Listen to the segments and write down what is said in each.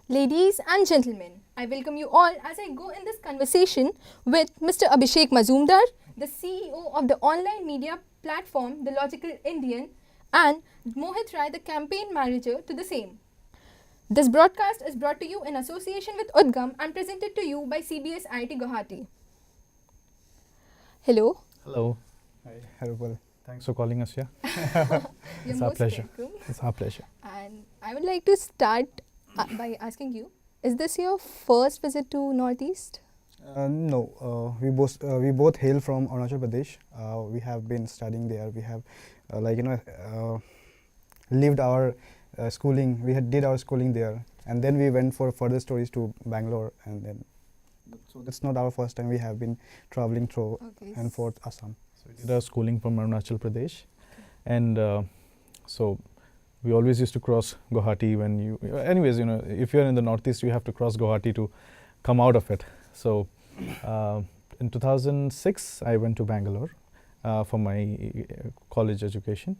Ladies and gentlemen, I welcome you all as I go in this conversation with Mr. Abhishek Mazumdar, the CEO of the online media platform The Logical Indian, and Mohit, the campaign manager to the same. This broadcast is brought to you in association with UDGAM and presented to you by CBS IIT Guwahati. Hello. Hello. Hi, Rupal. Thanks for calling us here. It's our pleasure. Welcome. It's our pleasure. And I would like to start by asking you, is this your first visit to Northeast? No, we both hail from Arunachal Pradesh. We have been studying there. We have, lived our schooling. We did our schooling there, and then we went for further studies to Bangalore, and then. So that's not our first time. We have been traveling through and forth Assam. So we did our schooling from Arunachal Pradesh, and so we always used to cross Guwahati when you. Anyways, if you're in the Northeast, you have to cross Guwahati to come out of it. So in 2006, I went to Bangalore for my college education,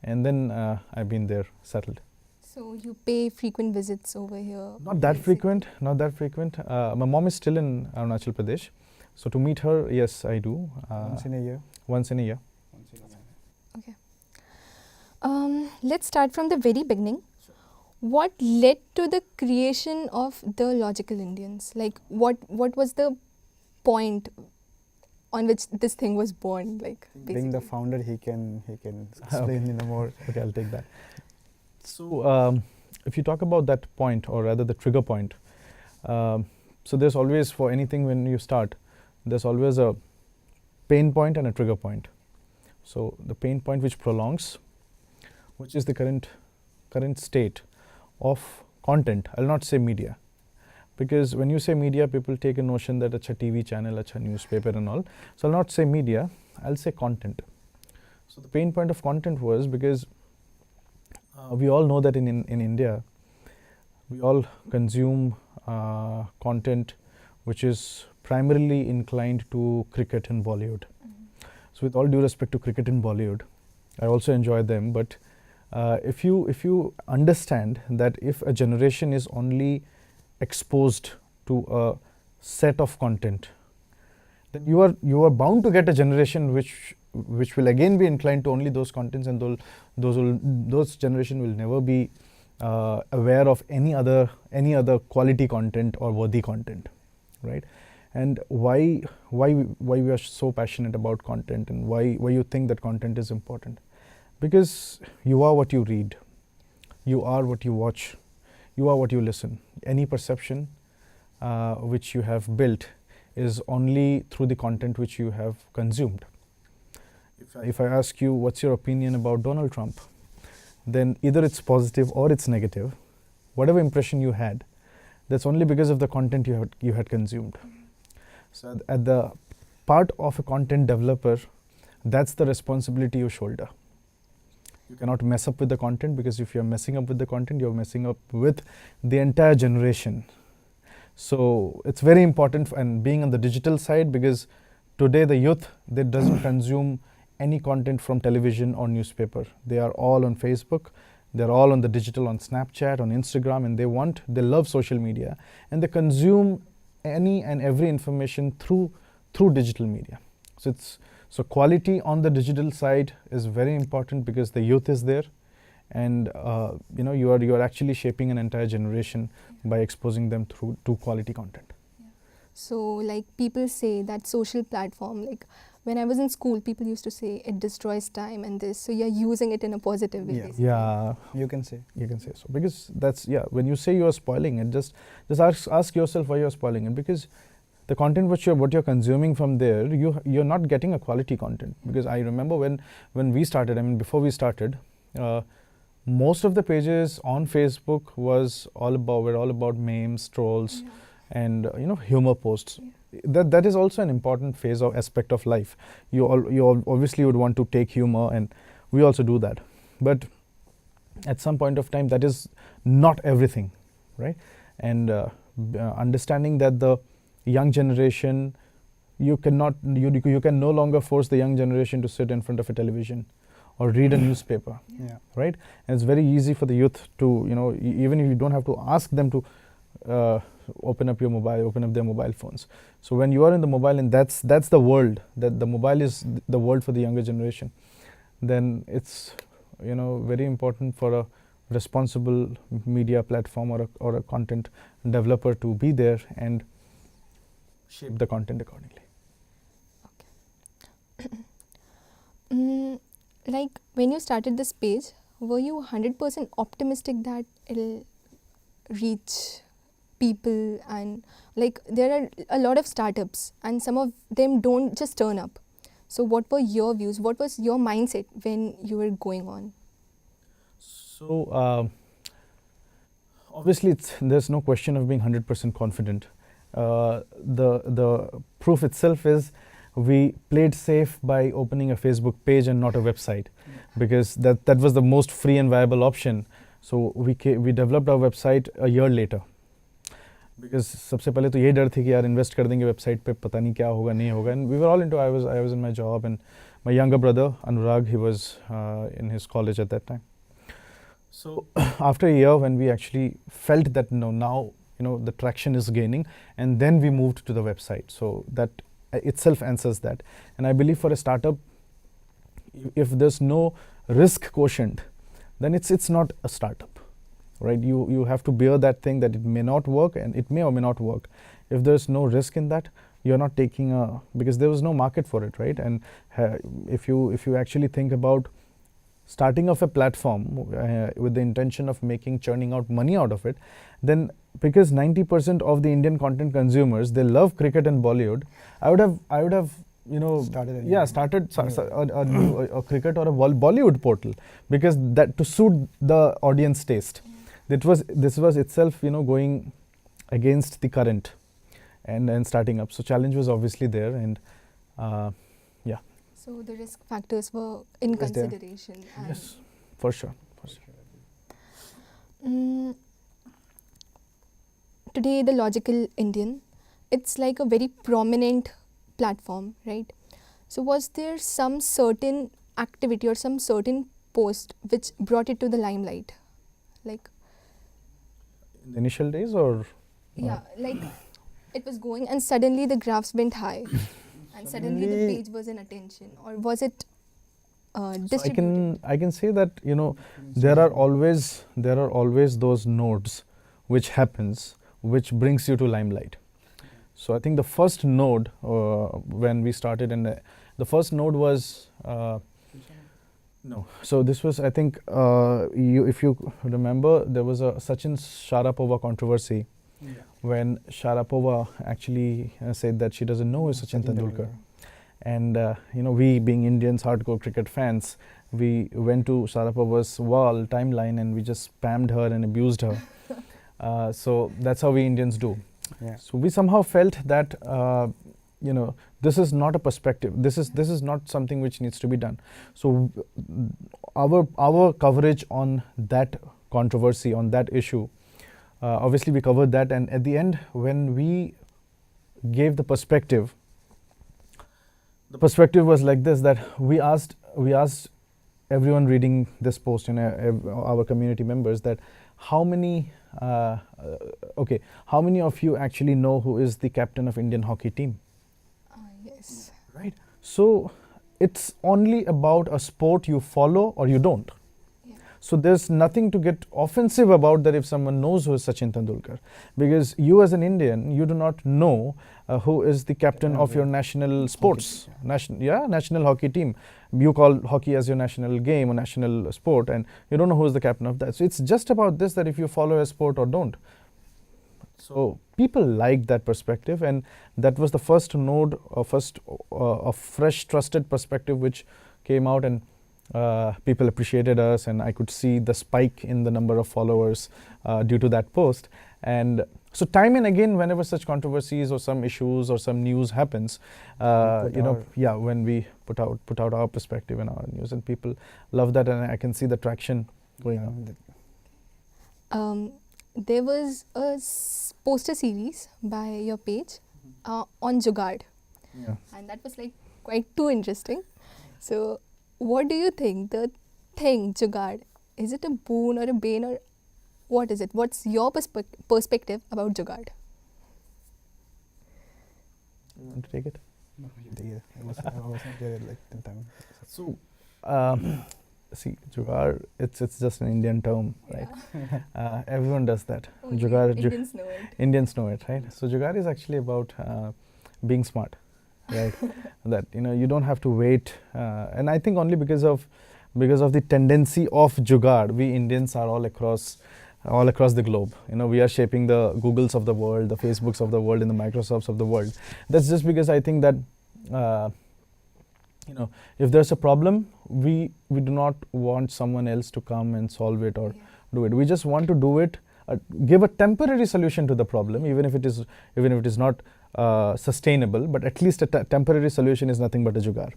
and then I've been there settled. So you pay frequent visits over here? Not that frequent, not that frequent. My mom is still in Arunachal Pradesh, so to meet her, yes, I do. Once in a year. Once in a year. Okay. Let's start from the very beginning. Sure. What led to the creation of the Logical Indians? Like, what was the point on which this thing was born? Like, being the founder, he can explain more. Okay, I'll take that. So, if you talk about that point, or rather the trigger point, so there's always, for anything when you start, there's always a pain point and a trigger point. So the pain point which prolongs, which is the current state of content. I'll not say media, because when you say media, people take a notion that it's a TV channel, it's a newspaper and all. So I'll not say media, I'll say content. So the pain point of content was because we all know that in India, we all consume content which is primarily inclined to cricket and Bollywood. So with all due respect to cricket and Bollywood, I also enjoy them, but if you understand that if a generation is only exposed to a set of content, then you are bound to get a generation which will again be inclined to only those contents, and those generation will never be aware of any other quality content or worthy content, right? And why we are so passionate about content, and why you think that content is important? Because you are what you read, you are what you watch, you are what you listen. Any perception which you have built is only through the content which you have consumed. If I ask you what's your opinion about Donald Trump, then either it's positive or it's negative. Whatever impression you had, that's only because of the content you had consumed. So at the part of a content developer, that's the responsibility you shoulder. You cannot mess up with the content, because if you're messing up with the content, you're messing up with the entire generation. So it's very important, and being on the digital side, because today the youth, they doesn't consume any content from television or newspaper. They are all on Facebook, they're all on the digital, on Snapchat, on Instagram, and they love social media, and they consume any and every information through digital media. So quality on the digital side is very important, because the youth is there, and you are actually shaping an entire generation by exposing them to quality content. Yeah. So like people say that social platform, like when I was in school, people used to say it destroys time and this. So you're using it in a positive way. Yeah. You can say so, because that's, when you say you are spoiling it, just ask yourself why you are spoiling it, because the content what you're consuming from there, you're not getting a quality content. Because I remember when we started, before we started, most of the pages on Facebook were all about memes, trolls, and humor posts. That is also an important phase or aspect of life. You obviously would want to take humor, and we also do that. But at some point of time, that is not everything, right? And understanding that the young generation, you can no longer force the young generation to sit in front of a television or read a newspaper, right? And it's very easy for the youth to, even if you don't have to ask them to open up their mobile phones. So when you are in the mobile, and that's the world, that the mobile is the world for the younger generation, then it's very important for a responsible media platform or a content developer to be there and shape the content accordingly. Like when you started this page, were you 100% optimistic that it'll reach people? And like there are a lot of startups and some of them don't just turn up. So what were your views? What was your mindset when you were going on? So obviously there's no question of being 100% confident. The proof itself is we played safe by opening a Facebook page and not a website, because that was the most free and viable option. So we developed our website a year later, because सबसे पहले तो ये डर थी कि यार invest कर देंगे वेबसाइट पे, पता नहीं क्या होगा नहीं होगा. And we were all into, I was in my job, and my younger brother Anurag, he was in his college at that time. So after a year, when we actually felt that now the traction is gaining, and then we moved to the website. So that itself answers that. And I believe for a startup, if there's no risk quotient, then it's not a startup, right? You have to bear that thing that it may not work, and it may or may not work. If there's no risk in that, you're not taking because there was no market for it, right? And if you actually think about starting off a platform with the intention of churning out money out of it, then because 90% of the Indian content consumers, they love cricket and Bollywood, I would have started a cricket or a Bollywood portal, because that to suit the audience taste. This was itself going against the current and starting up. So challenge was obviously there, and So the risk factors were in consideration. Yes, for sure. Today, the Logical Indian, it's like a very prominent platform, right? So was there some certain activity or some certain post which brought it to the limelight? Like in the initial days, or? Yeah, like it was going and suddenly the graphs went high. And suddenly the page was in attention, or was it distributed? So I can say that there are always those nodes which happens, which brings you to limelight. So I think the first node when we started, and the first node was no. So this was, I think, if you remember, there was a Sachin Sharapova controversy. Yeah. When Sharapova actually said that she doesn't know who is Sachin Tendulkar. And we being Indians, hardcore cricket fans, we went to Sharapova's wall timeline and we just spammed her and abused her. So that's how we Indians do. Yeah. So we somehow felt that this is not a perspective. This is not something which needs to be done. So our coverage on that controversy, on that issue, obviously we covered that, and at the end, when we gave the perspective was like this, that we asked everyone reading this post, our community members, that how many of you actually know who is the captain of Indian hockey team? Yes. Right. So it's only about a sport you follow or you don't. So there's nothing to get offensive about that if someone knows who is Sachin Tendulkar, because you as an Indian, you do not know who is the captain of your national sports, national hockey team. You call hockey as your national game or national sport, and you don't know who is the captain of that. So it's just about this, that if you follow a sport or don't. So people liked that perspective, and that was the first node, a fresh, trusted perspective which came out, and people appreciated us, and I could see the spike in the number of followers due to that post. And so time and again, whenever such controversies or some issues or some news happens, when we put out our perspective in our news, and people love that, and I can see the traction going on. There was a poster series by your page on Jugaad, and that was like quite too interesting. So what do you think, the thing Jugaad, is it a boon or a bane, or What is it? What's your perspective about Jugaad? You want to take it? Yeah, I was not there at like the time. So, see, Jugaad, it's just an Indian term, right? Everyone does that. Only Jugaad, Indians know it. Indians know it, right? So Jugaad is actually about being smart, right? That you don't have to wait, and I think only because of the tendency of Jugaad, we Indians are all across the globe. We are shaping the Googles of the world, the Facebooks of the world, and the Microsofts of the world. That's just because I think that if there's a problem, we do not want someone else to come and solve it or do it. We just want to do it, give a temporary solution to the problem, even if it is not sustainable. But at least a temporary solution is nothing but a jugaad.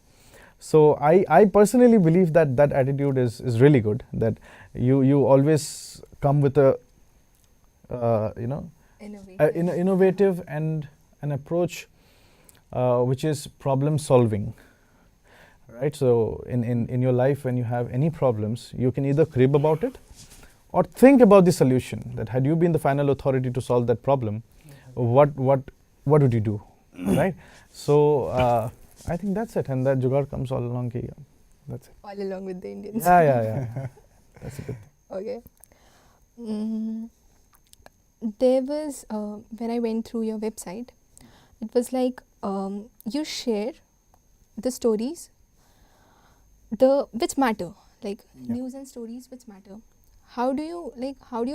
So I personally believe that attitude is really good. That you always come with a innovative and an approach which is problem solving. Right, so in your life, when you have any problems, you can either crib about it or think about the solution. That had you been the final authority to solve that problem, what would you do, right? So I think that's it, and that jugaad comes all along. That's it. All along with the Indians. Yeah. That's a good thing. Okay. There was when I went through your website, it was like you share the stories which matter, like news and stories which matter. How do you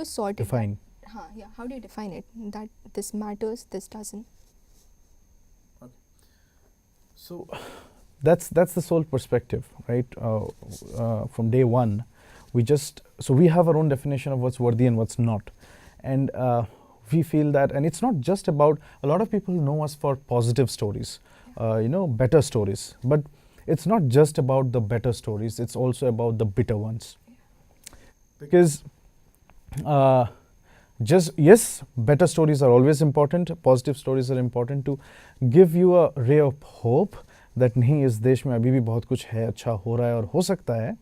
sort Define. it? How do you define it? That this matters, this doesn't. So that's the sole perspective, right? From day one, we have our own definition of what's worthy and what's not, and we feel that, and it's not just about, a lot of people know us for positive stories, better stories, but it's not just about the better stories, it's also about the bitter ones. Because better stories are always important, positive stories are important to give you a ray of hope that nahi, is desh mein abhi bhi bahut kuch hai, acha ho raha hai aur ho sakta hai.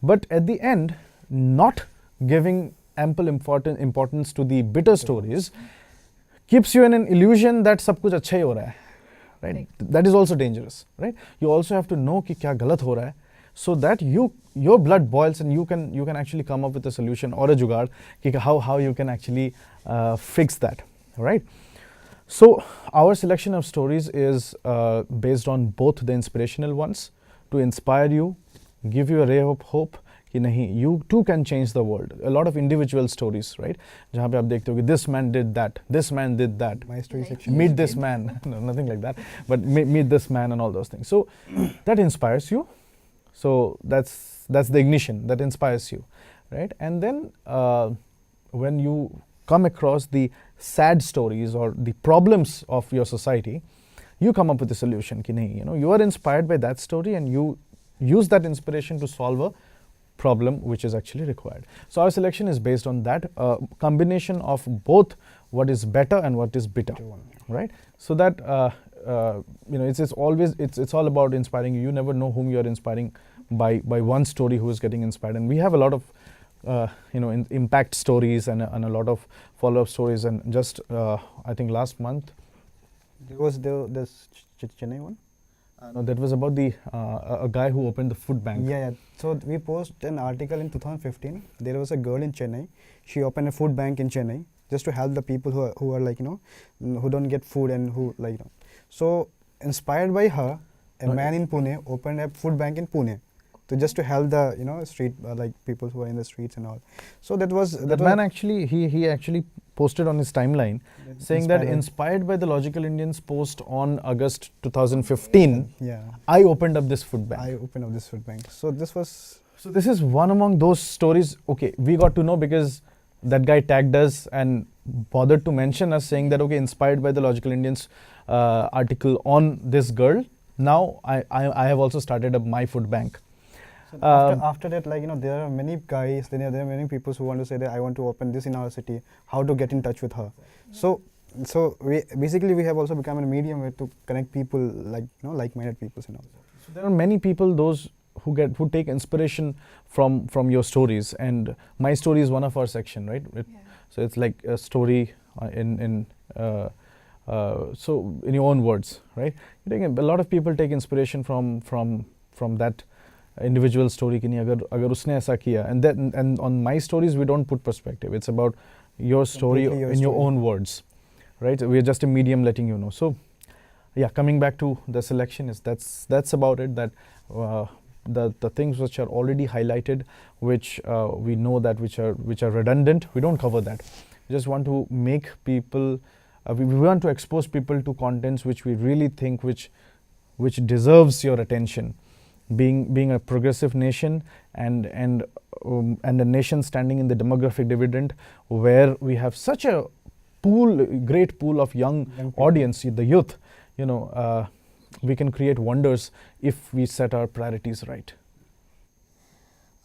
But at the end, not giving ample importance to the bitter stories keeps you in an illusion that sab kuch acha hi ho raha hai. Right? That is also dangerous, right? You also have to know ki kya galat ho raha hai, so that your blood boils and you can actually come up with a solution or a jugaad ki how you can actually fix that, right? So our selection of stories is based on both the inspirational ones to inspire you, give you a ray of hope कि नहीं, you too can change the world. A lot of individual stories, right? जहाँ पे आप देखते हो कि this man did that, this man did that. My story section. Meet this man. No, nothing like that. But meet this man and all those things. So that inspires you. So that's the ignition that inspires you, right? And then when you come across the sad stories or the problems of your society, you come up with a solution. Ki nahi, you are inspired by that story and you use that inspiration to solve a problem which is actually required. So our selection is based on that combination of both what is better and what is bitter, right? So that it's all about inspiring you. You never know whom you are inspiring by one story who is getting inspired. And we have a lot of impact stories and a lot of follow-up stories. And just I think last month there was this Chennai one. No, that was about a guy who opened the food bank. Yeah. So we posted an article in 2015. There was a girl in Chennai. She opened a food bank in Chennai just to help the people who are like who don't get food and who So inspired by her, a man in Pune opened a food bank in Pune to help the street people who are in the streets and all. So that man actually he actually posted on his timeline saying that inspired by the Logical Indians post on August 2015, I opened up this food bank. So this is one among those stories. Okay, we got to know because that guy tagged us and bothered to mention us, saying that inspired by the Logical Indians article on this girl, now I have also started up my food bank. So after that, there are many guys, there are many people who want to say that I want to open this in our city, how to get in touch with her. So we have also become a medium way to connect people like-minded people and all. So there are many people, those who take inspiration from your stories. And my story is one of our section, right? So it's like a story so in your own words, right? A lot of people take inspiration from that individual story कि नहीं अगर उसने ऐसा किया, and on my stories we don't put perspective. It's about your story in your own words, right? We are just a medium letting you know. So yeah, coming back to the selection, is that's about it. That the things which are already highlighted, which we know that which are redundant, we don't cover that. We just want to make people we want to expose people to contents which we really think which deserves your attention. Being a progressive nation and a nation standing in the demographic dividend, where we have such a great pool of young audience, the youth, we can create wonders if we set our priorities right.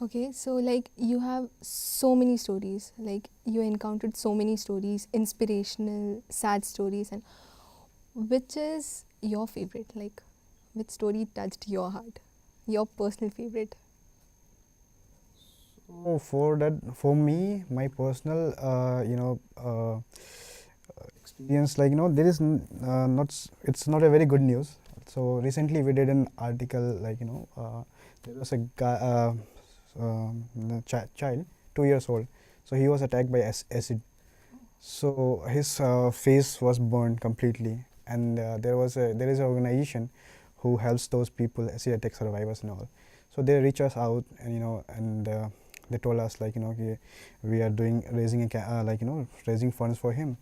Okay, so like you have so many stories, like you encountered so many stories, inspirational, sad stories, and which is your favorite? Like, which story touched your heart? Your personal favorite? So for me, my personal, experience, like there is it's not a very good news. So recently we did an article, like there was a guy, child, 2 years old. So he was attacked by acid. So his face was burned completely, and there is an organization who helps those people, acid attack survivors and all. So they reach us out, and they told us, like we are raising funds for him.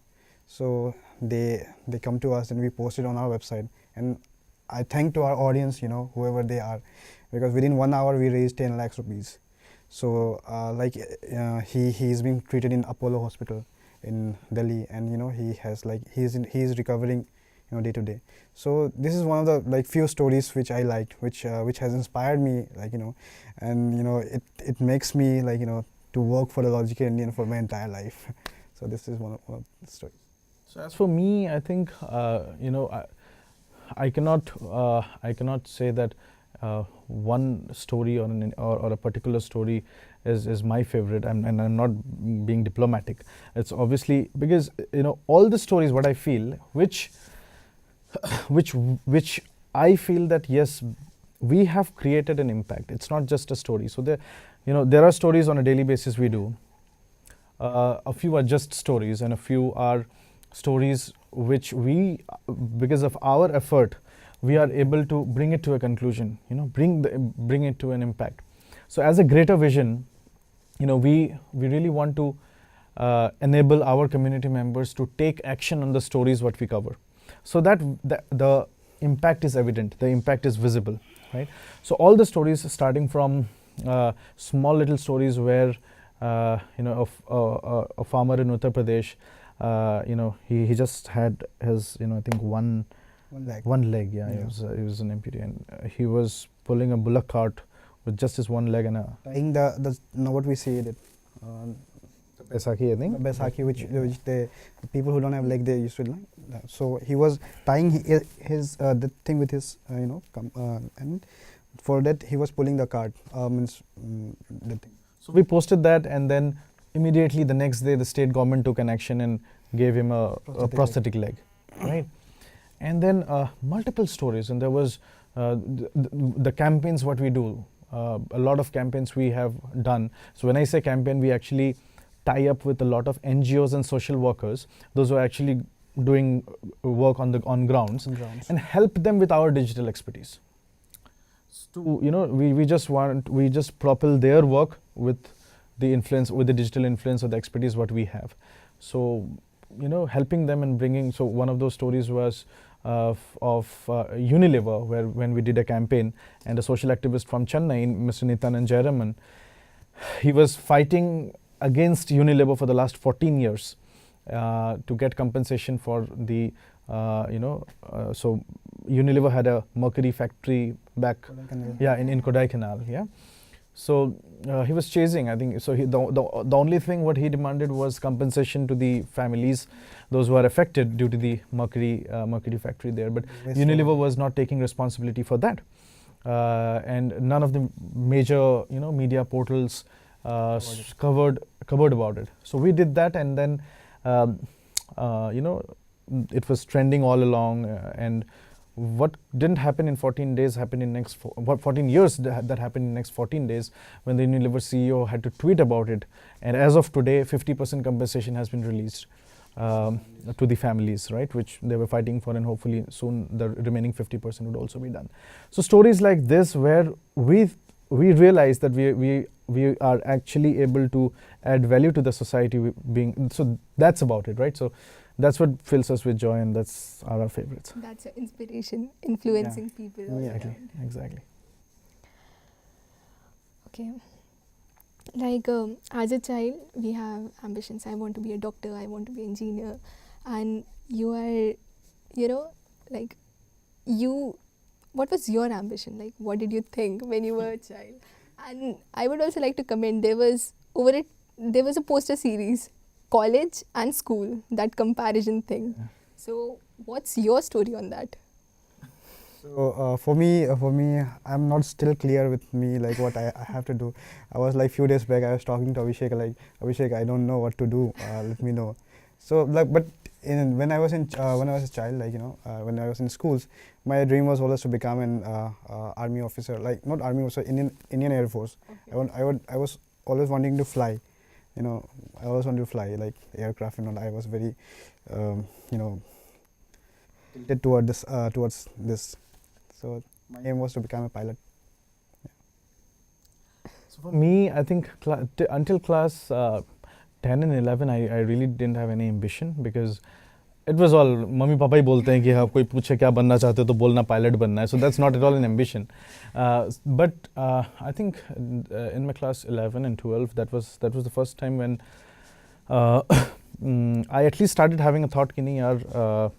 So they come to us and we post it on our website. And I thank to our audience, whoever they are, because within 1 hour we raised 10 lakhs rupees. So he's been treated in Apollo Hospital in Delhi, and he is recovering day to day. So this is one of the few stories which I liked, which has inspired me, and it makes me to work for the Logical Indian for my entire life. So this is one of the stories. So as for me, I think I cannot say that one story or a particular story is my favorite, and I'm not being diplomatic. It's obviously because all the stories, what I feel, which I feel that yes, we have created an impact. It's not just a story. So there are stories on a daily basis we do. A few are just stories, and a few are stories which we, because of our effort, we are able to bring it to a conclusion. Bring it to an impact. So as a greater vision, we really want to enable our community members to take action on the stories what we cover, so that the impact is evident, the impact is visible, right? So all the stories, starting from small little stories where a farmer in Uttar Pradesh, he just had his I think one leg, yeah. He was an amputee, and he was pulling a bullock cart with just his one leg and tying what we see it. Baisakhi, I think. Baisakhi, which the people who don't have leg, they used to like. So he was tying his the thing with his and for that he was pulling the cart. The thing. So we posted that, and then immediately the next day the state government took an action and gave him a prosthetic leg, right? And then multiple stories, and there was the campaigns what we do. A lot of campaigns we have done. So when I say campaign, we actually tie up with a lot of NGOs and social workers, those who are actually doing work on grounds, and help them with our digital expertise. To we just propel their work with the influence, with the digital influence or the expertise what we have. So helping them and bringing. So one of those stories was of Unilever, where when we did a campaign, and a social activist from Chennai, Mr. Nitanand Jayaraman, he was fighting against Unilever for the last 14 years to get compensation for the so Unilever had a mercury factory back in Kodaikanal, yeah. So he was chasing, I think, so the only thing what he demanded was compensation to the families, those who are affected due to the mercury factory there, but Unilever was not taking responsibility for that. and none of the major media portals covered about it. So we did that, and then it was trending all along, and what didn't happen in 14 days happened in next 14 years. That happened in next 14 days when the Unilever CEO had to tweet about it, and as of today 50% compensation has been released to the families, right, which they were fighting for, and hopefully soon the remaining 50% would also be done. So stories like this, where we realize that we are actually able to add value to the society, so that's about it, right? So that's what fills us with joy, and that's our favorites. That's your inspiration, influencing people. all Exactly. Okay. Like as a child, we have ambitions. I want to be a doctor, I want to be an engineer. And you are, what was your ambition? Like, what did you think when you were a child? And I would also like to comment, there was a poster series, college and school, that comparison thing. Yeah. So what's your story on that? So for me, I'm not still clear with me like what I have to do. I was like few days back, I was talking to Abhishek, like, Abhishek, I don't know what to do. Let me know. So like, but when I was a child, like when I was in schools, my dream was always to become an army officer, like not army officer, Indian Air Force. Okay. I was always wanting to fly. I always wanted to fly like aircraft and all. I was very tilted towards this. So my aim was to become a pilot. So for me, I think until class 10 and 11, I really didn't have any ambition, because it was all mummy papa ही बोलते हैं कि हाँ कोई पूछे क्या बनना चाहते हो तो बोलना pilot बनना है. So that's not at all an ambition. But I think in my class 11 and 12, that was the first time when I at least started having a thought कि नहीं यार,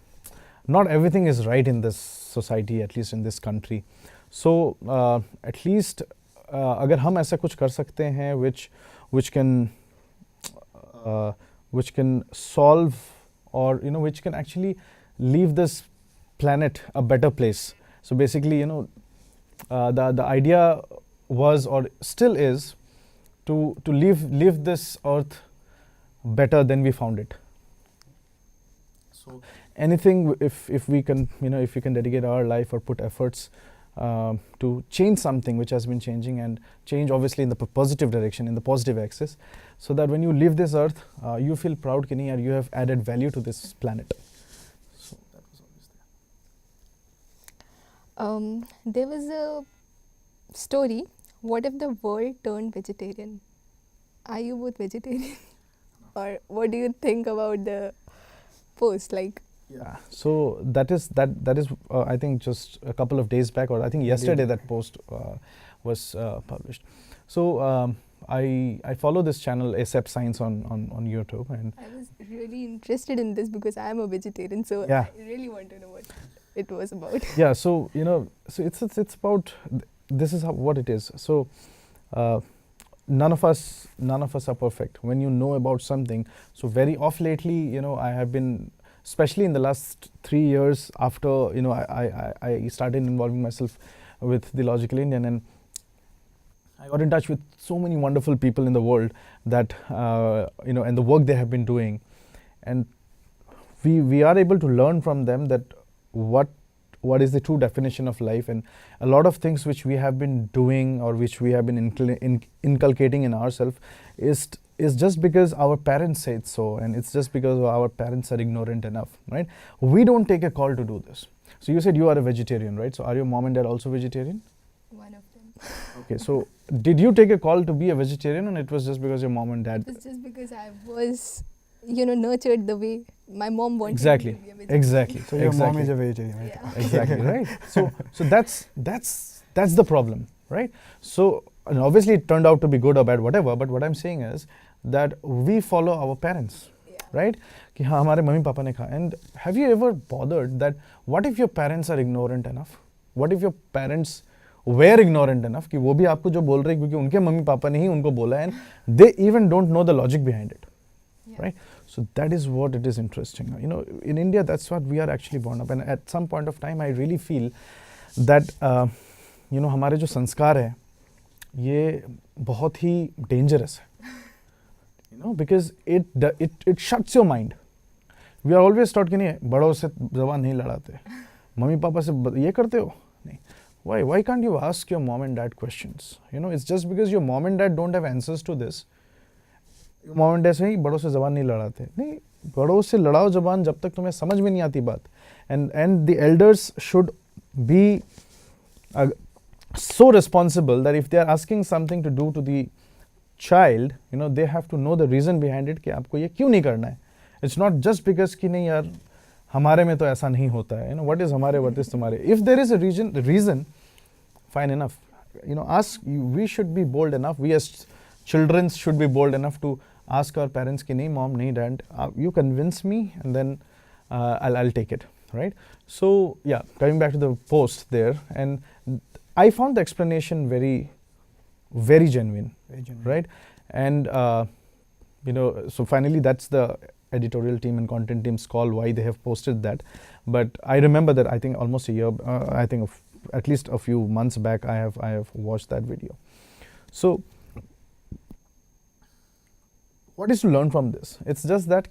not everything is right in this society, at least in this country. So at least अगर हम ऐसा कुछ कर सकते हैं which can solve, or which can actually leave this planet a better place. So basically, the idea was, or still is, to leave this earth better than we found it. So anything, if we can dedicate our life or put efforts to change something which has been changing, and change obviously in the positive direction, in the positive axis, so that when you leave this earth, you feel proud कि नहीं यार, you have added value to this planet. So that was always there. There was a story, what if the world turned vegetarian? Are you both vegetarian? Or what do you think about the post? Like, yeah, so that is I think just a couple of days back, or I think yesterday that post was published. So I follow this channel Accept Science on YouTube, and I was really interested in this because I am a vegetarian, so Yeah. I really want to know what it was about. yeah, so so it's about this is what it is. So none of us are perfect. When you know about something, so very off lately, I have been, especially in the last 3 years after I started involving myself with the Logical Indian, and I got in touch with so many wonderful people in the world that and the work they have been doing, and we are able to learn from them that what is the true definition of life, and a lot of things which we have been doing, or which we have been inculcating in ourselves is just because our parents said so, and it's just because our parents are ignorant enough, right? We don't take a call to do this. So you said you are a vegetarian, right? So are your mom and dad also vegetarian? One of them. Okay, so did you take a call to be a vegetarian, and it was just because your mom and dad? It's just because I was, nurtured the way my mom wanted Exactly. me to be a vegetarian. Exactly. So your mom exactly. is a vegetarian, right? Yeah. Exactly, right? So that's the problem, right? So, and obviously it turned out to be good or bad, whatever, but what I'm saying is that we follow our parents, Yeah. right? कि हाँ हमारे mummy papa ने कहा. And have you ever bothered that what if your parents are ignorant enough? What if your parents were ignorant enough कि वो भी आपको जो बोल रहे हैं क्योंकि उनके मम्मी पापा ने ही उनको बोला है, and they even don't know the logic behind it. Yeah. Right? So that is what it is interesting. In India, that's what we are actually born up. And at some point of time, I really feel that हमारे जो संस्कार है ये बहुत ही dangerous है, because it shuts your mind. We are always taught कि नहीं, बड़ों से ज़बान नहीं लड़ाते, मम्मी पापा से ये करते हो नहीं. Why can't you ask your mom and dad questions? It's just because your mom and dad don't have answers to this. Your mom and dad say बड़ों से ज़बान नहीं लड़ाते. नहीं, बड़ों से लड़ाओ ज़बान जब तक तुम्हें समझ में नहीं आती बात. And the elders should be so responsible that if they are asking something to do to the child, they have to know the reason behind it कि आपको ये क्यों नहीं करना है. It's not just because कि नहीं यार हमारे में तो ऐसा नहीं होता है. What is हमारे, what is तुम्हारे. If there is a reason, fine enough. Ask. We should be bold enough. We as children should be bold enough to ask our parents कि नहीं mom, नहीं dad, you convince me and then I'll take it, right? So yeah, coming back to the post there, and I found the explanation very, very genuine, right? And so finally that's the editorial team and content team's call why they have posted that. But I remember that I think almost a year, I think at least a few months back, I have watched that video. So what is to learn from this? It's just that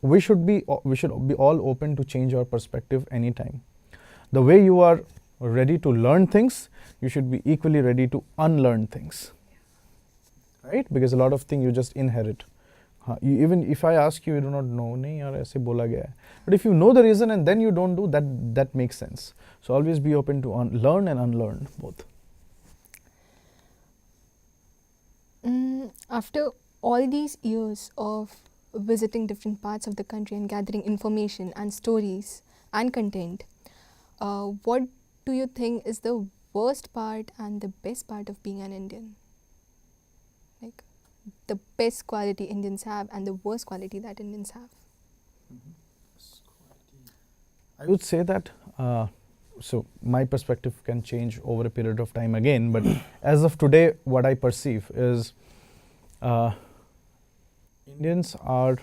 we should be all open to change our perspective anytime. The way you are ready to learn things, you should be equally ready to unlearn things, right? Because a lot of things you just inherit. Even if I ask you, you do not know, nahi yaar aise bola gaya hai. But if you know the reason and then you don't do that makes sense. So always be open to learn and unlearn both. After all these years of visiting different parts of the country and gathering information and stories and content, what do you think is the worst part and the best part of being an Indian? Like the best quality Indians have and the worst quality that Indians have. I would say that, so my perspective can change over a period of time again, but as of today, what I perceive is Indians are,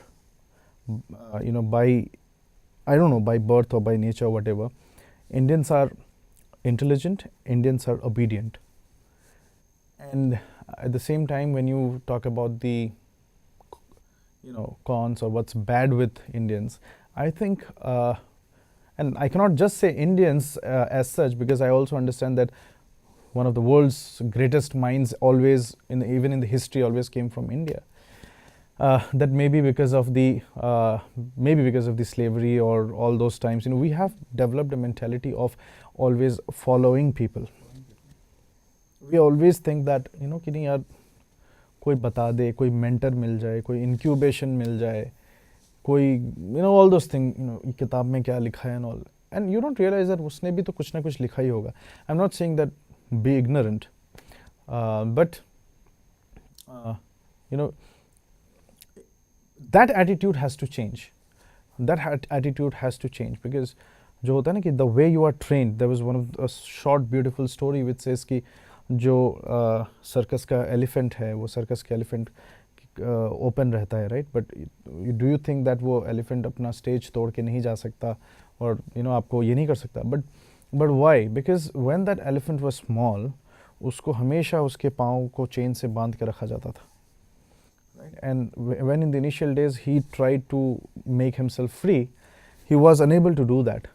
by, I don't know, by birth or by nature or whatever, Indians are intelligent, Indians are obedient. And at the same time, when you talk about the, cons or what's bad with Indians, I think, and I cannot just say Indians as such, because I also understand that one of the world's greatest minds always, even in the history, always came from India. That maybe because of the slavery or all those times, we have developed a mentality of always following people. We always think that कि नहीं यार कोई बता दे, कोई mentor मिल जाए, कोई incubation मिल जाए, कोई all those things, किताब में क्या लिखा है and all, and you don't realize that उसने भी तो कुछ ना कुछ लिखा ही होगा. I'm not saying that be ignorant, but that attitude has to change. That attitude has to change, because जो होता है ना कि the way you are trained, there was one of a short beautiful story which says कि जो circus का elephant है, वो सर्कस का एलिफेंट ओपन रहता है, right? But do you think that वो एलिफेंट अपना स्टेज तोड़ के नहीं जा सकता और आपको ये नहीं कर सकता? But why? Because when that elephant was small, उसको हमेशा उसके पाँव को चेन से बांध के रखा जाता था, right? And when in the initial days he tried to make himself free, he was unable to do that.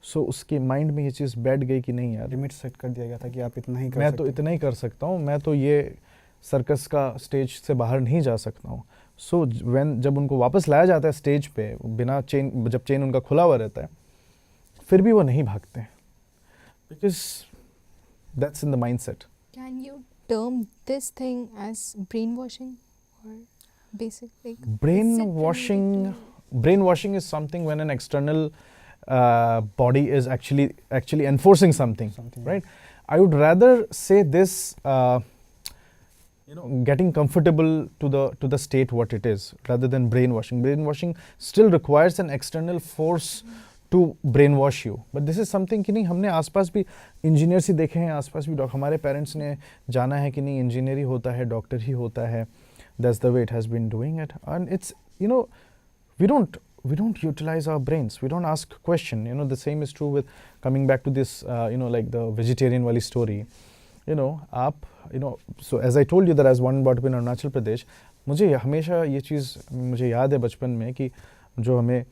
So उसके माइंड में ये चीज़ बैठ गई कि नहीं यार, लिमिट सेट कर दिया गया था कि आप इतना ही कर मैं तो इतना ही कर सकता हूँ, मैं तो ये सर्कस का स्टेज से बाहर नहीं जा सकता हूँ. सो जब उनको वापस लाया जाता है स्टेज पे बिना चेन, जब चेन उनका खुला हुआ रहता है, फिर भी वो नहीं भागते, because that's in the mind set. Can you term this thing as brain washing और basic like brain washing is something when an external body is actually enforcing something, right? I would rather say this, getting comfortable to the state what it is, rather than brainwashing. Brainwashing still requires an external force to brainwash you, but this is something कि नहीं, हमने आसपास भी engineer ही देखे हैं, आसपास भी हमारे पेरेंट्स ने जाना है कि नहीं इंजीनियर ही होता है, डॉक्टर ही होता है. That's the way it has been doing it, and it's we don't we don't utilize our brains. We don't ask question. You know, the same is true with coming back to this, like the vegetarian wali story. So as I told you that I was born and brought up in Arunachal Pradesh, मुझे हमेशा ये चीज़ मुझे याद है बचपन में कि जो हमें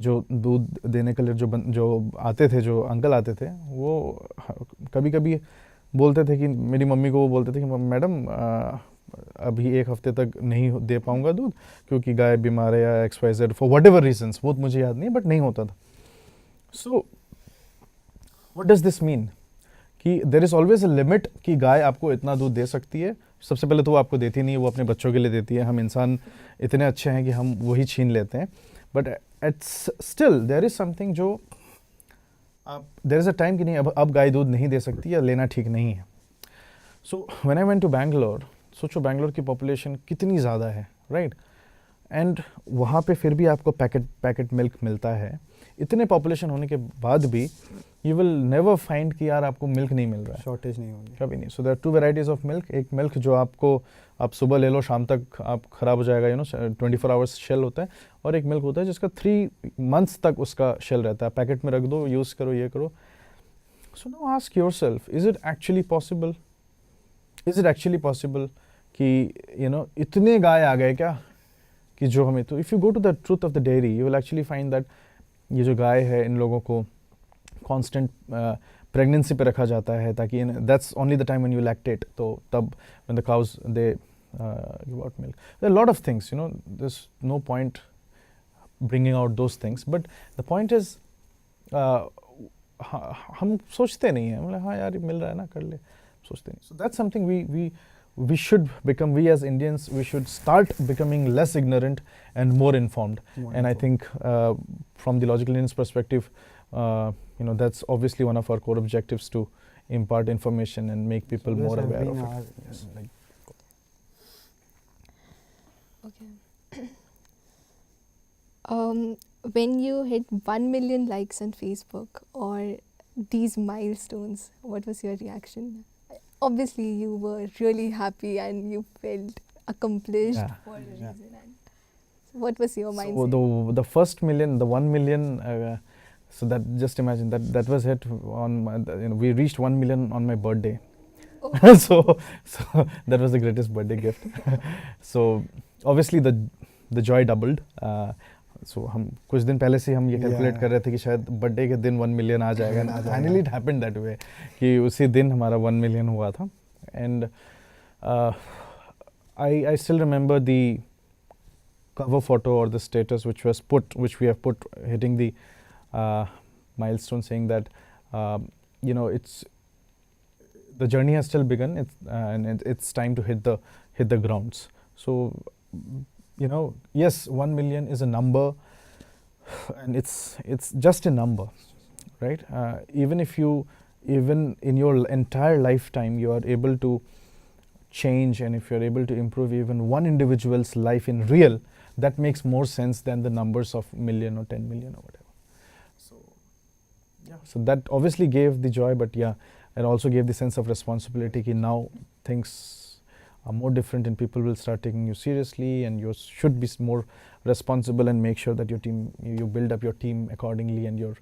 जो दूध देने के लिए जो आते थे, जो अंकल आते थे, वो कभी कभी बोलते थे कि मेरी मम्मी को वो बोलते थे कि मैडम अभी एक हफ्ते तक नहीं दे पाऊंगा दूध क्योंकि गाय बीमार है या XYZ for whatever reasons, वो मुझे याद नहीं बट नहीं होता था. So what does this mean कि there is always a limit कि गाय आपको इतना दूध दे सकती है. सबसे पहले तो वो आपको देती नहीं है, वो अपने बच्चों के लिए देती है. हम इंसान इतने अच्छे हैं कि हम वही छीन लेते हैं. But it's still there is something जो देयर इज़ अ टाइम कि नहीं अब गाय दूध नहीं दे सकती या लेना ठीक नहीं है. So when I went to Bangalore, सोचो बैंगलोर की पॉपुलेशन कितनी ज़्यादा है, राइट? एंड वहाँ पे फिर भी आपको पैकेट मिल्क मिलता है. इतने पॉपुलेशन होने के बाद भी यू विल नेवर फाइंड कि यार आपको मिल्क नहीं मिल रहा है, शॉर्टेज नहीं होगी कभी नहीं. So there are 2 varieties of milk. एक मिल्क जो आप सुबह ले लो, शाम तक आप ख़राब हो जाएगा, 24 आवर्स शेल होता है. और एक मिल्क होता है जिसका 3 months तक उसका शेल रहता है. पैकेट में रख दो, यूज़ करो, ये करो. So now ask yourself, is it actually possible? Is it actually possible कि इतने गाय आ गए क्या कि जो हमें, तो if you go to the truth of the dairy you will actually find that ये जो गाय है इन लोगों को कांस्टेंट प्रेगनेंसी पे रखा जाता है ताकि that's only the time when you lactate. तो तब when the cows they give out milk. There are lot of things, there is no point bringing out those things. But the point is हम सोचते नहीं हैं, मतलब हाँ यार मिल रहा है ना, कर ले, सोचते नहीं. So that's something we should become, we as Indians, we should start becoming less ignorant and more informed. And I think from the logical Indian's perspective, that's obviously one of our core objectives, to impart information and make people more aware of it. Yes. Okay. When you hit 1 million likes on Facebook or these milestones, what was your reaction? Obviously, you were really happy and you felt accomplished for a reason. And so what was your mindset? So the first million, the 1 million, so that just imagine that was hit on, we reached 1 million on my birthday. Oh. so that was the greatest birthday gift. So obviously the joy doubled. So हम कुछ दिन पहले से हम ये calculate कर रहे थे कि शायद बर्थडे के दिन 1 मिलियन आ जाएगा. Finally it happened that way कि उसी दिन हमारा 1 मिलियन हुआ था. And I still remember the cover photo or the status which we have put hitting the milestone, saying that it's the journey has still begun. It's time to hit the grounds. So yes, 1 million is a number, and it's just a number, right? Even in your entire lifetime you are able to change, and if you're able to improve even one individual's life in real, that makes more sense than the numbers of million or 10 million or whatever. So yeah, so that obviously gave the joy, but yeah, it also gave the sense of responsibility that now things are more different and people will start taking you seriously, and you should be more responsible and make sure that your team, you build up your team accordingly, and you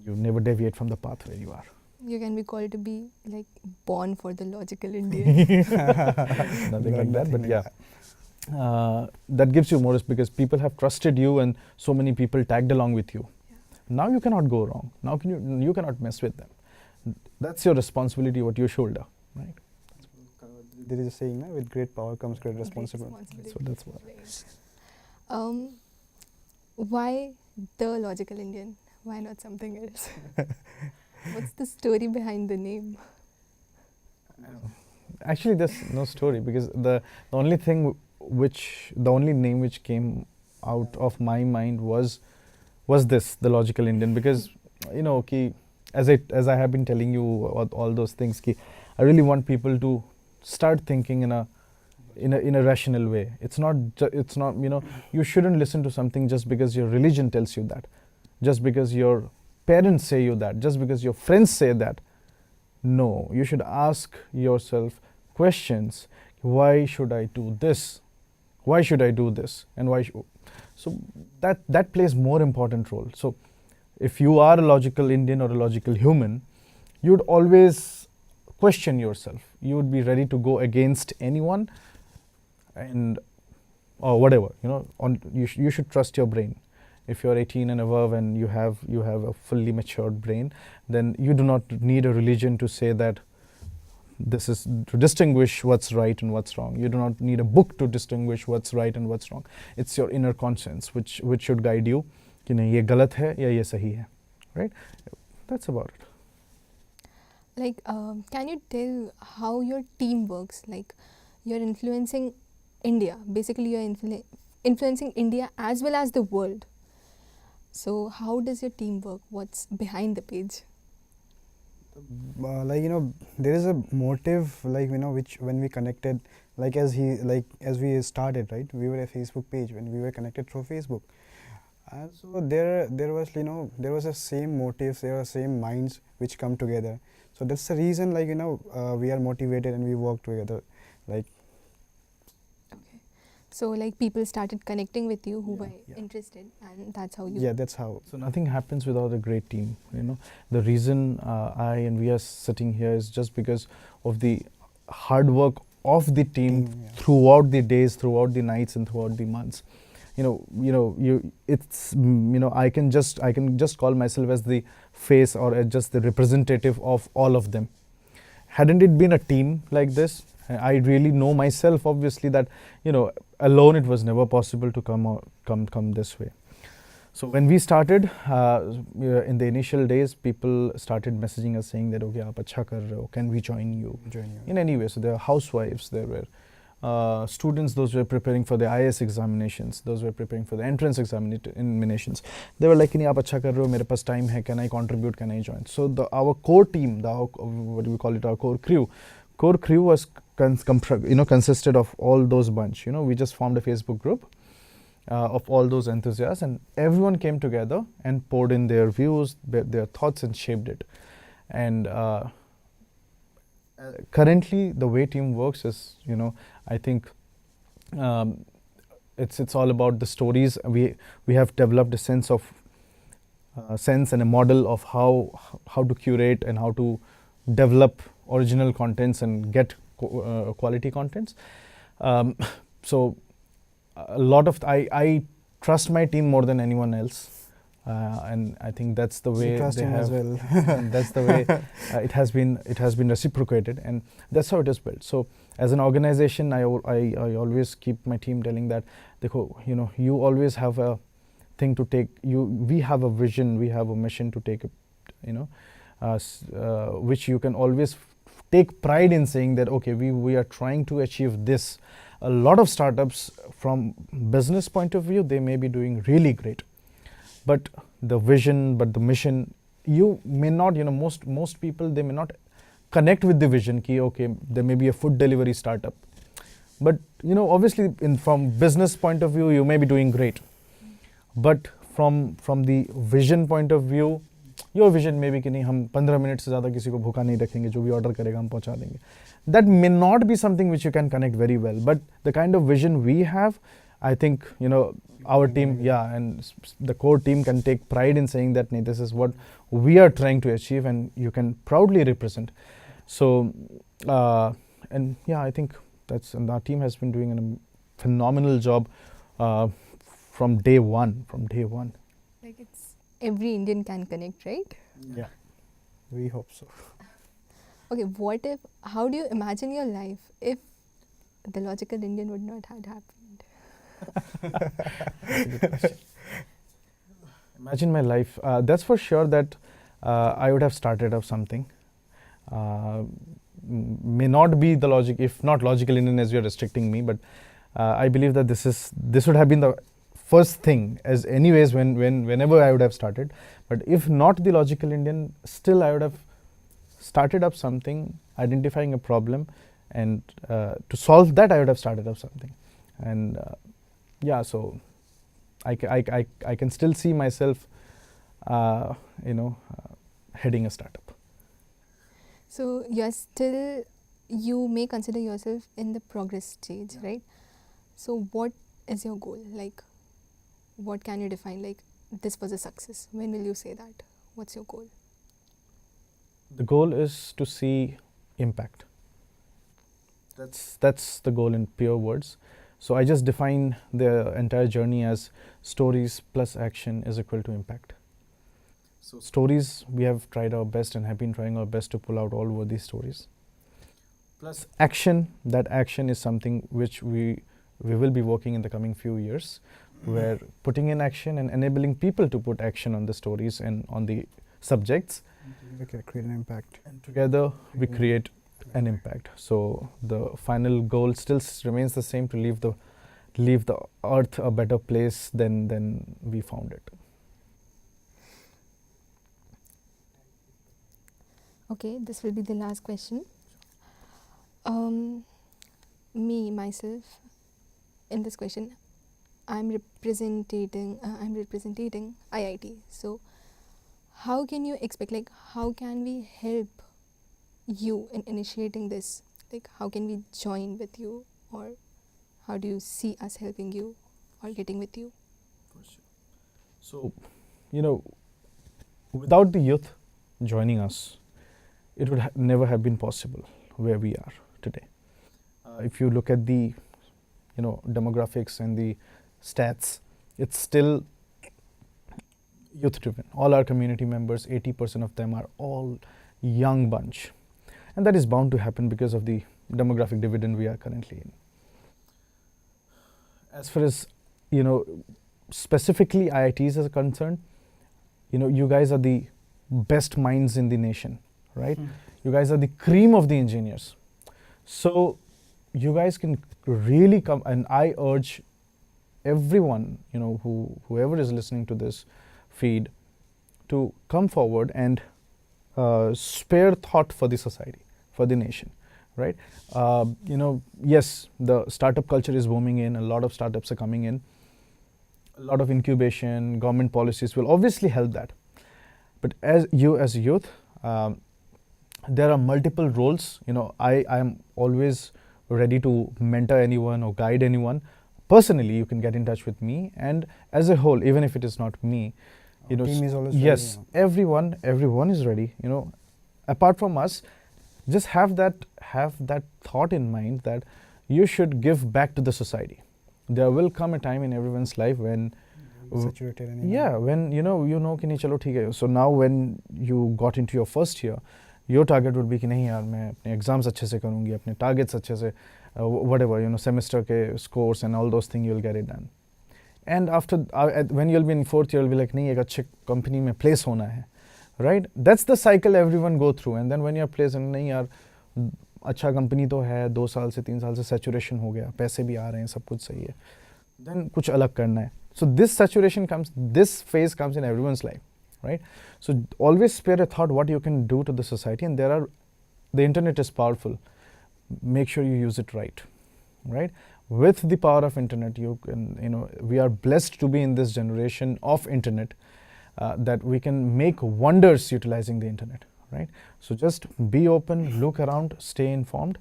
never deviate from the path where you are. You can be called to be like born for the logical Indian. Nothing like that, but yeah. That gives you more, because people have trusted you and so many people tagged along with you. Yeah. Now you cannot go wrong. Now you cannot mess with them. That's your responsibility, what you shoulder, right? There is a saying, na, with great power comes great responsibility. So that's what. Why the logical Indian? Why not something else? What's the story behind the name? Actually, there's no story, because the only name which came out of my mind was this, the logical Indian, because as I have been telling you all those things, I really want people to start thinking in a rational way. It's not you shouldn't listen to something just because your religion tells you that, just because your parents say you that, just because your friends say that. No, you should ask yourself questions. Why should I do this? Why should I do this? And So that plays more important role. So if you are a logical Indian or a logical human, you'd always question yourself. You would be ready to go against anyone, and or whatever, you should trust your brain. If you're 18 and above and you have a fully matured brain, then you do not need a religion to say that this is to distinguish what's right and what's wrong. You do not need a book to distinguish what's right and what's wrong. It's your inner conscience which should guide you कि नहीं ये गलत है या ये सही है, right? That's about it. Like, can you tell how your team works? Like, you're influencing India. Basically, you're influencing India as well as the world. So, how does your team work? What's behind the page? There is a motive, which when we connected, as we started, right? We were a Facebook page when we were connected through Facebook. And so there was, there was a same motives, there were same minds which come together. So that's the reason, we are motivated and we work together, Okay. So, people started connecting with you who were interested, and that's how you. Yeah, that's how. So nothing happens without a great team. The reason I and we are sitting here is just because of the hard work of the team throughout the days, throughout the nights, and throughout the months. I can just call myself as the face or as just the representative of all of them. Hadn't it been a team like this, I really know myself, obviously, that alone it was never possible to come this way. So when we started, in the initial days, people started messaging us saying that, okay, aap acha kar rahe ho, can we join you in any way? So there are housewives, there were students, those were preparing for the IS examinations, those were preparing for the entrance examinations. They were like, aap acha kar rahe ho, mere paas time hai, can I contribute, can I join? So our core team, what do we call it, our core crew was consisted of all those bunch. We just formed a Facebook group of all those enthusiasts, and everyone came together and poured in their views, their thoughts, and shaped it. And currently, the way team works is, I think it's all about the stories. We have developed a sense and a model of how to curate and how to develop original contents and get quality contents. So a lot of I trust my team more than anyone else, and I think that's the way trust they him have. as well. That's the way it has been reciprocated, and that's how it is built. So as an organization, I always keep my team telling that, dekho, you always have a thing to take. We have a vision, we have a mission to take, which you can always take pride in saying that, okay, we are trying to achieve this. A lot of startups, from business point of view, they may be doing really great, but the vision, but the mission, you may not, most people, they may not connect with the vision ki, okay, there may be a food delivery startup, but obviously from business point of view, you may be doing great, but from the vision point of view, your vision may be कि नहीं, हम 15 minute से ज़्यादा किसी को भूखा नहीं रखेंगे, जो भी ऑर्डर करेगा हम पहुंचा देंगे. That may not be something which you can connect very well, but the kind of vision we have, I think, our team, and the core team can take pride in saying that, this is what we are trying to achieve, and you can proudly represent. So, and I think and our team has been doing a phenomenal job from day one. Like, it's every Indian can connect, right? Yeah, we hope so. Okay, how do you imagine your life if the logical Indian would not have happened? Good question. Imagine my life. That's for sure that I would have started up something. May not be the logic, if not logical Indian as you're restricting me, but I believe that this would have been the first thing, as anyways whenever I would have started. But if not the logical Indian, still I would have started up something, identifying a problem, and to solve that I would have started up something. And so I can still see myself heading a startup. So you may consider yourself in the progress stage, right? So what is your goal? Like, what can you define, like, this was a success? When will you say that? What's your goal? The goal is to see impact. That's the goal in pure words. So I just define the entire journey as stories plus action is equal to impact. So stories, we have tried our best and have been trying our best to pull out all over these stories. Plus action, that action is something which we will be working in the coming few years, where putting in action and enabling people to put action on the stories and on the subjects. We can create an impact. And together we create an impact. So the final goal still remains the same, to leave the earth a better place than we found it. Okay, this will be the last question. Myself, in this question, I'm representing IIT. So how can you expect, like, how can we help you in initiating this? Like, how can we join with you, or how do you see us helping you or getting with you? So, without the youth joining us, it would never have been possible where we are today. If you look at the demographics and the stats, it's still youth driven. All our community members, 80% of them are all young bunch, and that is bound to happen because of the demographic dividend we are currently in. As far as specifically IITs are concerned, you guys are the best minds in the nation, right? You guys are the cream of the engineers. So you guys can really come, and I urge everyone, whoever is listening to this feed, to come forward and spare thought for the society, for the nation, right? Yes, the startup culture is booming in, a lot of startups are coming in, a lot of incubation, government policies will obviously help that. But as youth, there are multiple roles. I am always ready to mentor anyone or guide anyone. Personally, you can get in touch with me, and as a whole, even if it is not me, Team is always yes, ready, everyone is ready. Apart from us, just have that thought in mind that you should give back to the society. There will come a time in everyone's life when saturated and when ki nahi, chalo theek hai. So now when you got into your first year, your target would be कि नहीं यार मैं अपने exams अच्छे से करूँगी, अपने targets अच्छे से, whatever, semester के scores and all those things, you'll get it done. And after when you'll be in fourth year, you'll be like नहीं एक अच्छे company में place होना है, right? That's the cycle everyone go through. And then when you're placed, नहीं यार अच्छा company तो है, 2 साल से 3 साल से saturation हो गया, पैसे भी आ रहे हैं, सब कुछ सही है, then कुछ अलग करना है. So this phase comes in everyone's life, right? So always spare a thought what you can do to the society, and the internet is powerful. Make sure you use it right? With the power of internet, you can, we are blessed to be in this generation of internet, that we can make wonders utilizing the internet, right? So just be open, look around, stay informed.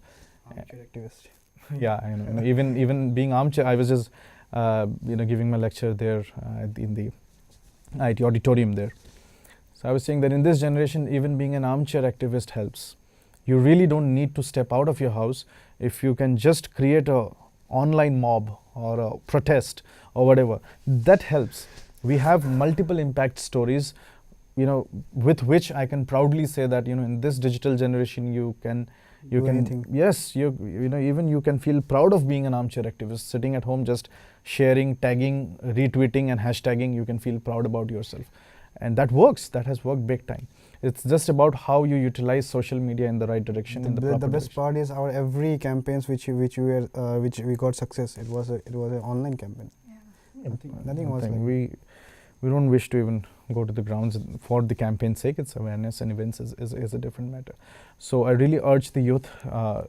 Armchair activist. Yeah, even being armchair, I was just giving my lecture there in the IT auditorium there. So I was saying that in this generation, even being an armchair activist helps. You really don't need to step out of your house. If you can just create a online mob or a protest or whatever, that helps. We have multiple impact stories, with which I can proudly say that, in this digital generation, you can anything. Yes, even you can feel proud of being an armchair activist, sitting at home, just sharing, tagging, retweeting and hashtagging. You can feel proud about yourself, and that works. That has worked big time. It's just about how you utilize social media in the right direction. The best part is our every campaigns which we got success. It was an online campaign. Yeah. Nothing was like we don't wish to even go to the grounds for the campaign's sake. It's awareness, and events is a different matter. So I really urge the youth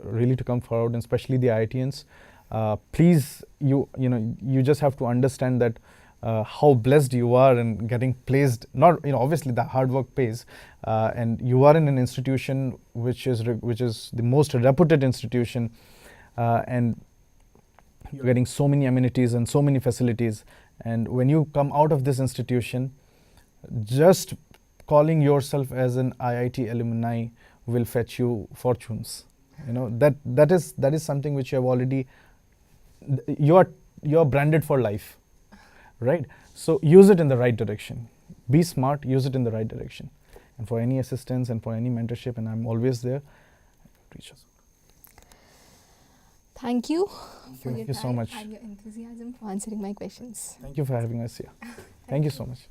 really to come forward, and especially the IITians. Please, you just have to understand that how blessed you are in getting placed. Not, obviously the hard work pays, and you are in an institution which is the most reputed institution, and you're getting so many amenities and so many facilities, And when you come out of this institution, just calling yourself as an IIT alumni will fetch you fortunes. You know, that is something which you have already, you're branded for life, right? So use it in the right direction. Be smart, use it in the right direction. And for any assistance and for any mentorship, and I'm always there, reach us. Thank you for your Thank you so time much. and your enthusiasm for answering my questions. Thank you for having us here. Thank you so much.